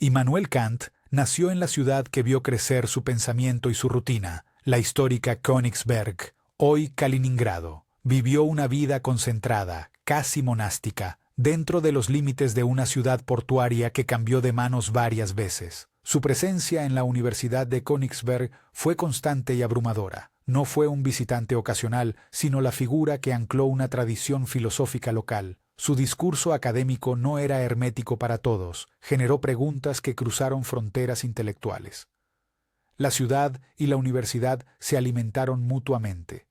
Immanuel Kant nació en la ciudad que vio crecer su pensamiento y su rutina, la histórica Königsberg, hoy Kaliningrado. Vivió una vida concentrada, casi monástica, dentro de los límites de una ciudad portuaria que cambió de manos varias veces. Su presencia en la Universidad de Königsberg fue constante y abrumadora. No fue un visitante ocasional, sino la figura que ancló una tradición filosófica local. Su discurso académico no era hermético para todos, generó preguntas que cruzaron fronteras intelectuales. La ciudad y la universidad se alimentaron mutuamente.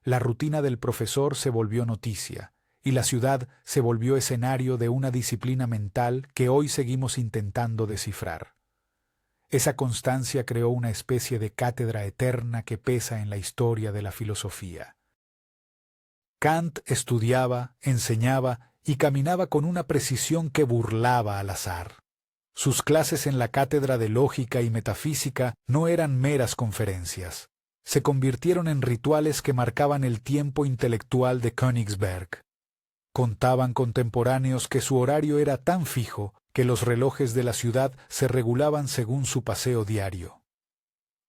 La rutina del profesor se volvió noticia, y la ciudad se volvió escenario de una disciplina mental que hoy seguimos intentando descifrar. Esa constancia creó una especie de cátedra eterna que pesa en la historia de la filosofía. Kant estudiaba, enseñaba y caminaba con una precisión que burlaba al azar. Sus clases en la cátedra de lógica y metafísica no eran meras conferencias. Se convirtieron en rituales que marcaban el tiempo intelectual de Königsberg. Contaban contemporáneos que su horario era tan fijo que los relojes de la ciudad se regulaban según su paseo diario.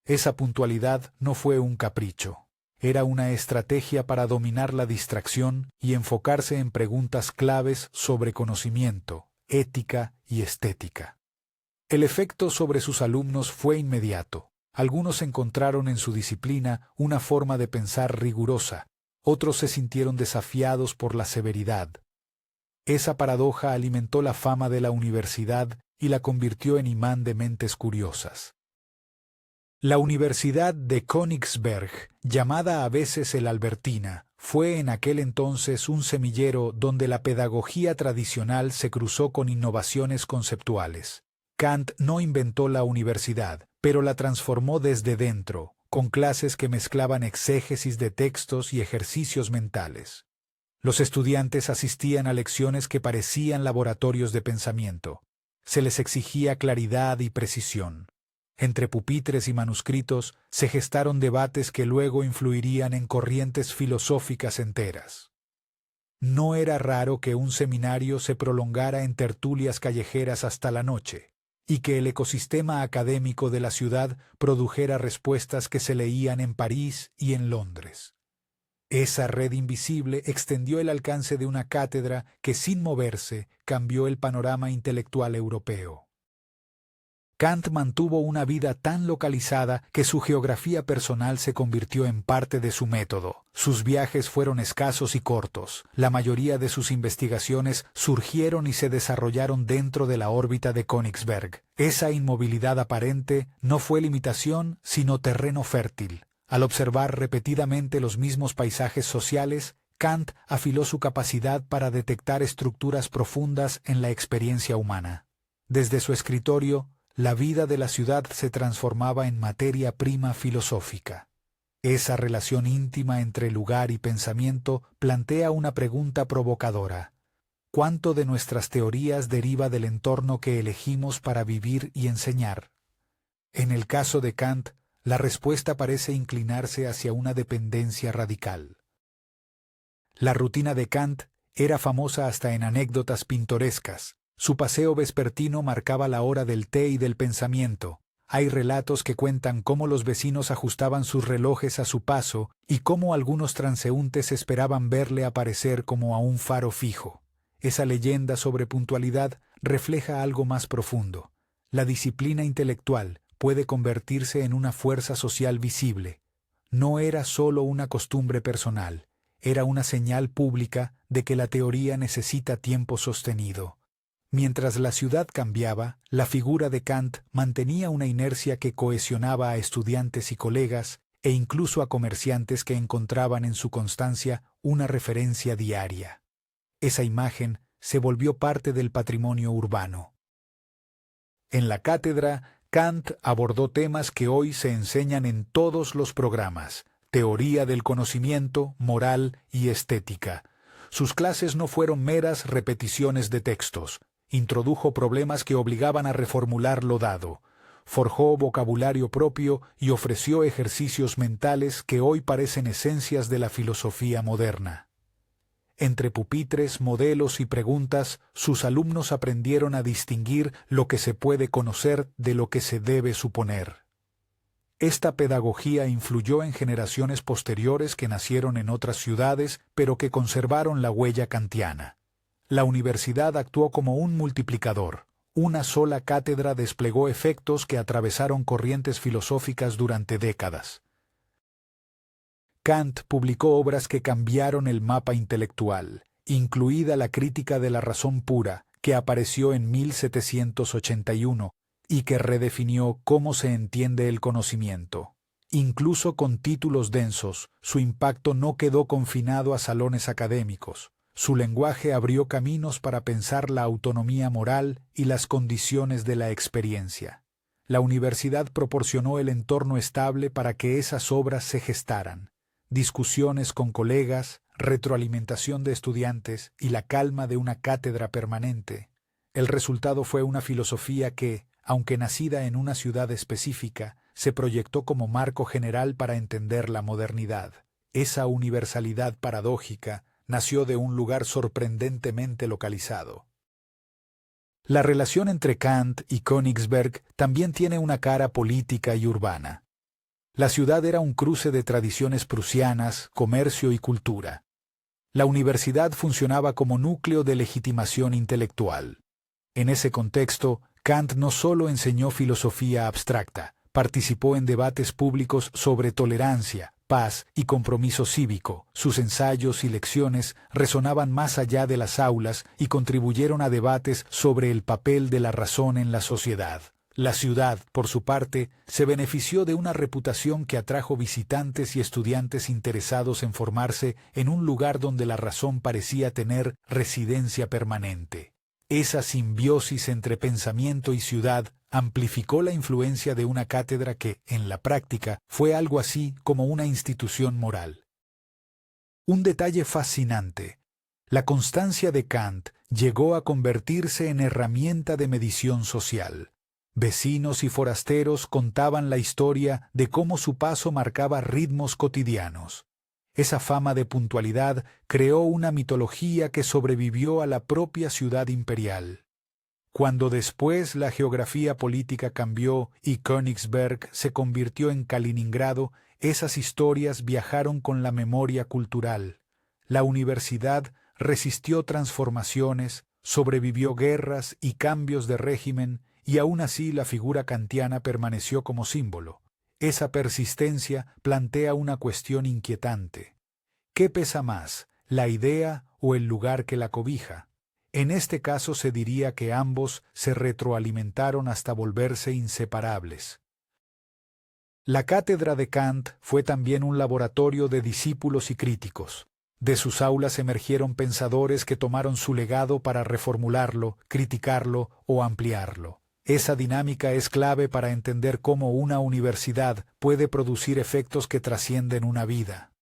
Esa puntualidad no fue un capricho. Era una estrategia para dominar la distracción y enfocarse en preguntas claves sobre conocimiento, ética y estética. El efecto sobre sus alumnos fue inmediato. Algunos encontraron en su disciplina una forma de pensar rigurosa, otros se sintieron desafiados por la severidad. Esa paradoja alimentó la fama de la universidad y la convirtió en imán de mentes curiosas. La Universidad de Königsberg, llamada a veces el Albertina, fue en aquel entonces un semillero donde la pedagogía tradicional se cruzó con innovaciones conceptuales. Kant no inventó la universidad, pero la transformó desde dentro, con clases que mezclaban exégesis de textos y ejercicios mentales. Los estudiantes asistían a lecciones que parecían laboratorios de pensamiento. Se les exigía claridad y precisión. Entre pupitres y manuscritos se gestaron debates que luego influirían en corrientes filosóficas enteras. No era raro que un seminario se prolongara en tertulias callejeras hasta la noche, y que el ecosistema académico de la ciudad produjera respuestas que se leían en París y en Londres. Esa red invisible extendió el alcance de una cátedra que, sin moverse, cambió el panorama intelectual europeo. Kant mantuvo una vida tan localizada que su geografía personal se convirtió en parte de su método. Sus viajes fueron escasos y cortos. La mayoría de sus investigaciones surgieron y se desarrollaron dentro de la órbita de Königsberg. Esa inmovilidad aparente no fue limitación, sino terreno fértil. Al observar repetidamente los mismos paisajes sociales, Kant afiló su capacidad para detectar estructuras profundas en la experiencia humana. Desde su escritorio, la vida de la ciudad se transformaba en materia prima filosófica. Esa relación íntima entre lugar y pensamiento plantea una pregunta provocadora. ¿Cuánto de nuestras teorías deriva del entorno que elegimos para vivir y enseñar? En el caso de Kant, la respuesta parece inclinarse hacia una dependencia radical. La rutina de Kant era famosa hasta en anécdotas pintorescas. Su paseo vespertino marcaba la hora del té y del pensamiento. Hay relatos que cuentan cómo los vecinos ajustaban sus relojes a su paso y cómo algunos transeúntes esperaban verle aparecer como a un faro fijo. Esa leyenda sobre puntualidad refleja algo más profundo. La disciplina intelectual puede convertirse en una fuerza social visible. No era solo una costumbre personal, era una señal pública de que la teoría necesita tiempo sostenido. Mientras la ciudad cambiaba, la figura de Kant mantenía una inercia que cohesionaba a estudiantes y colegas, e incluso a comerciantes que encontraban en su constancia una referencia diaria. Esa imagen se volvió parte del patrimonio urbano. En la cátedra, Kant abordó temas que hoy se enseñan en todos los programas: teoría del conocimiento, moral y estética. Sus clases no fueron meras repeticiones de textos. Introdujo problemas que obligaban a reformular lo dado, forjó vocabulario propio y ofreció ejercicios mentales que hoy parecen esencias de la filosofía moderna. Entre pupitres, modelos y preguntas, sus alumnos aprendieron a distinguir lo que se puede conocer de lo que se debe suponer. Esta pedagogía influyó en generaciones posteriores que nacieron en otras ciudades, pero que conservaron la huella kantiana. La universidad actuó como un multiplicador. Una sola cátedra desplegó efectos que atravesaron corrientes filosóficas durante décadas. Kant publicó obras que cambiaron el mapa intelectual, incluida la Crítica de la razón pura, que apareció en 1781, y que redefinió cómo se entiende el conocimiento. Incluso con títulos densos, su impacto no quedó confinado a salones académicos. Su lenguaje abrió caminos para pensar la autonomía moral y las condiciones de la experiencia. La universidad proporcionó el entorno estable para que esas obras se gestaran. Discusiones con colegas, retroalimentación de estudiantes y la calma de una cátedra permanente. El resultado fue una filosofía que, aunque nacida en una ciudad específica, se proyectó como marco general para entender la modernidad. Esa universalidad paradójica nació de un lugar sorprendentemente localizado. La relación entre Kant y Königsberg también tiene una cara política y urbana. La ciudad era un cruce de tradiciones prusianas, comercio y cultura. La universidad funcionaba como núcleo de legitimación intelectual. En ese contexto, Kant no solo enseñó filosofía abstracta, participó en debates públicos sobre tolerancia, paz y compromiso cívico. Sus ensayos y lecciones resonaban más allá de las aulas y contribuyeron a debates sobre el papel de la razón en la sociedad. La ciudad, por su parte, se benefició de una reputación que atrajo visitantes y estudiantes interesados en formarse en un lugar donde la razón parecía tener residencia permanente. Esa simbiosis entre pensamiento y ciudad amplificó la influencia de una cátedra que, en la práctica, fue algo así como una institución moral. Un detalle fascinante: la constancia de Kant llegó a convertirse en herramienta de medición social. Vecinos y forasteros contaban la historia de cómo su paso marcaba ritmos cotidianos. Esa fama de puntualidad creó una mitología que sobrevivió a la propia ciudad imperial. Cuando después la geografía política cambió y Königsberg se convirtió en Kaliningrado, esas historias viajaron con la memoria cultural. La universidad resistió transformaciones, sobrevivió guerras y cambios de régimen, y aún así la figura kantiana permaneció como símbolo. Esa persistencia plantea una cuestión inquietante. ¿Qué pesa más, la idea o el lugar que la cobija? En este caso se diría que ambos se retroalimentaron hasta volverse inseparables. La cátedra de Kant fue también un laboratorio de discípulos y críticos. De sus aulas emergieron pensadores que tomaron su legado para reformularlo, criticarlo o ampliarlo. Esa dinámica es clave para entender cómo una universidad puede producir efectos que trascienden una vida.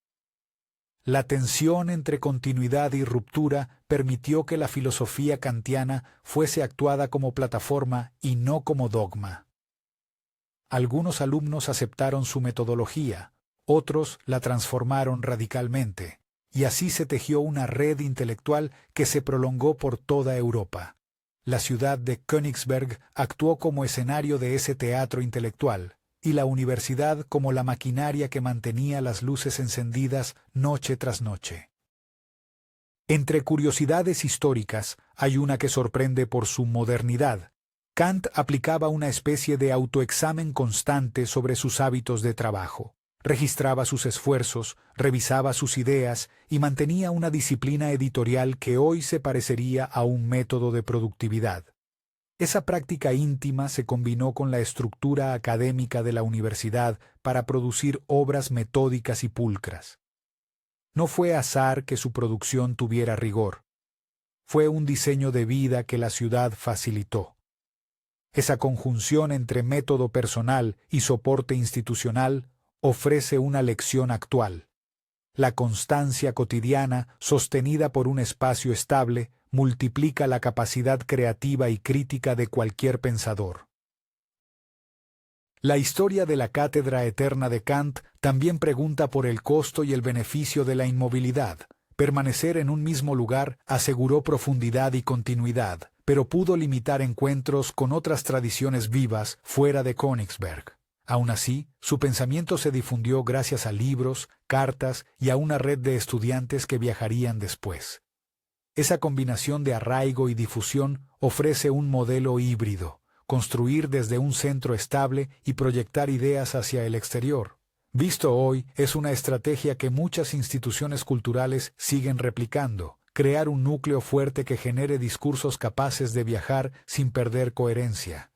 La tensión entre continuidad y ruptura permitió que la filosofía kantiana fuese actuada como plataforma y no como dogma. Algunos alumnos aceptaron su metodología, otros la transformaron radicalmente, y así se tejió una red intelectual que se prolongó por toda Europa. La ciudad de Königsberg actuó como escenario de ese teatro intelectual, y la universidad como la maquinaria que mantenía las luces encendidas noche tras noche. Entre curiosidades históricas hay una que sorprende por su modernidad. Kant aplicaba una especie de autoexamen constante sobre sus hábitos de trabajo. Registraba sus esfuerzos, revisaba sus ideas y mantenía una disciplina editorial que hoy se parecería a un método de productividad. Esa práctica íntima se combinó con la estructura académica de la universidad para producir obras metódicas y pulcras. No fue azar que su producción tuviera rigor. Fue un diseño de vida que la ciudad facilitó. Esa conjunción entre método personal y soporte institucional ofrece una lección actual. La constancia cotidiana, sostenida por un espacio estable, multiplica la capacidad creativa y crítica de cualquier pensador. La historia de la cátedra eterna de Kant también pregunta por el costo y el beneficio de la inmovilidad. Permanecer en un mismo lugar aseguró profundidad y continuidad, pero pudo limitar encuentros con otras tradiciones vivas fuera de Königsberg. Aún así, su pensamiento se difundió gracias a libros, cartas y a una red de estudiantes que viajarían después. Esa combinación de arraigo y difusión ofrece un modelo híbrido: construir desde un centro estable y proyectar ideas hacia el exterior. Visto hoy, es una estrategia que muchas instituciones culturales siguen replicando: crear un núcleo fuerte que genere discursos capaces de viajar sin perder coherencia.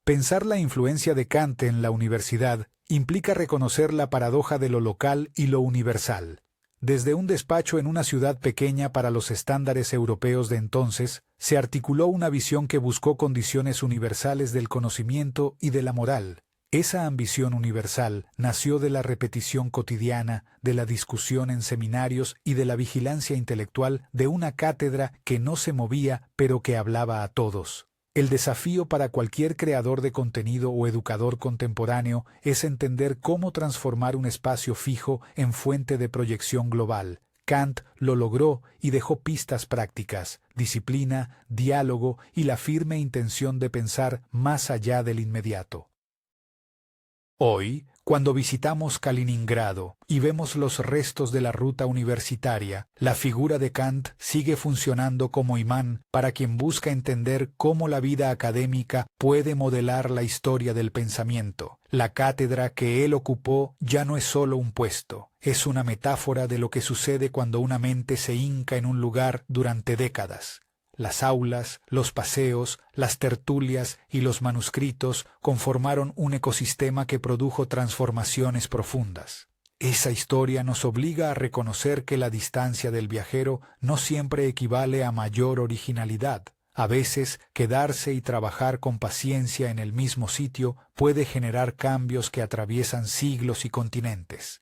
Pensar la influencia de Kant en la universidad implica reconocer la paradoja de lo local y lo universal. Desde un despacho en una ciudad pequeña para los estándares europeos de entonces, se articuló una visión que buscó condiciones universales del conocimiento y de la moral. Esa ambición universal nació de la repetición cotidiana, de la discusión en seminarios y de la vigilancia intelectual de una cátedra que no se movía pero que hablaba a todos. El desafío para cualquier creador de contenido o educador contemporáneo es entender cómo transformar un espacio fijo en fuente de proyección global. Kant lo logró y dejó pistas prácticas: disciplina, diálogo y la firme intención de pensar más allá del inmediato. Hoy, cuando visitamos Kaliningrado y vemos los restos de la ruta universitaria, la figura de Kant sigue funcionando como imán para quien busca entender cómo la vida académica puede modelar la historia del pensamiento. La cátedra que él ocupó ya no es solo un puesto, es una metáfora de lo que sucede cuando una mente se hinca en un lugar durante décadas. Las aulas, los paseos, las tertulias y los manuscritos conformaron un ecosistema que produjo transformaciones profundas. Esa historia nos obliga a reconocer que la distancia del viajero no siempre equivale a mayor originalidad. A veces, quedarse y trabajar con paciencia en el mismo sitio puede generar cambios que atraviesan siglos y continentes.